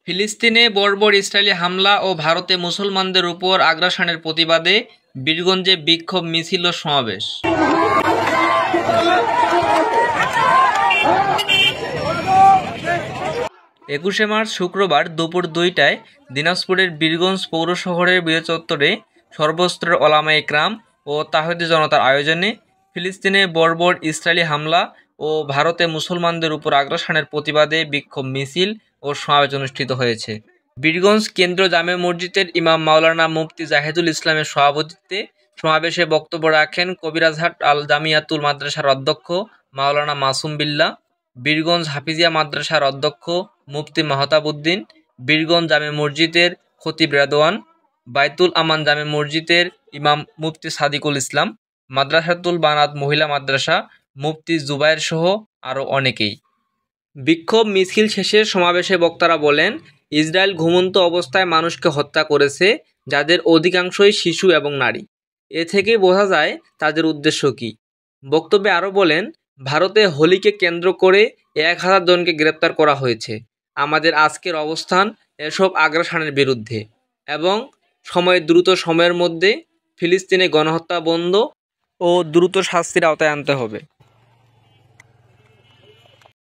ফিলিস্তিনে বর্বর ইসরায়েলি হামলা ও ভারতে মুসলমানদের উপর আগ্রাসনের প্রতিবাদে বীরগঞ্জে বিক্ষোভ মিছিল ও সমাবেশ। 21শে মার্চ শুক্রবার দুপুর 2টায় দিনাজপুরের বীরগঞ্জ পৌর শহরের বিজয় চত্বরে সর্বস্তরের ওলামা ইকরাম ও তাওহীদি জনতার আয়োজনে ফিলিস্তিনে বর্বর ইসরায়েলি হামলা ও ভারতে মুসলমানদের উপর আগ্রাসনের প্রতিবাদে বিক্ষোভ মিছিল ও সমাবেশ অনুষ্ঠিত হয়েছে। বীরগঞ্জ কেন্দ্রীয় জামে মসজিদের ইমাম মাওলানা মুফতি জাহিদুল ইসলামের সভাপতিত্বে সমাবেশে বক্তব্য রাখেন কবিরাজহাট আল জামিয়াতুল মাদ্রাসার অধ্যক্ষ মাওলানা মাসুম বিল্লাহ, বীরগঞ্জ হাফিজিয়া মাদ্রাসার অধ্যক্ষ মুফতি মাহতাব উদ্দিন, বীরগঞ্জ জামে মসজিদের খতিব রেদওয়ান, বাইতুল আমান জামে মসজিদের ইমাম মুফতি সাদিকুল ইসলাম, মাদ্রাসাতুল বানাত মহিলা মাদ্রাসা মুফতি জুবায়ের সহ আরও অনেকেই। বিক্ষোভ মিছিল শেষে সমাবেশে বক্তারা বলেন, ইসরায়েল ঘুমন্ত অবস্থায় মানুষকে হত্যা করেছে, যাদের অধিকাংশই শিশু এবং নারী। এ থেকেই বোঝা যায় তাদের উদ্দেশ্য কী। বক্তব্যে আরও বলেন, ভারতে হোলিকে কেন্দ্র করে 1000 জনকে গ্রেপ্তার করা হয়েছে। আমাদের আজকের অবস্থান এসব আগ্রাসনের বিরুদ্ধে এবং দ্রুত সময়ের মধ্যে ফিলিস্তিনে গণহত্যা বন্ধ ও দ্রুত শাস্তির আওতায় আনতে হবে।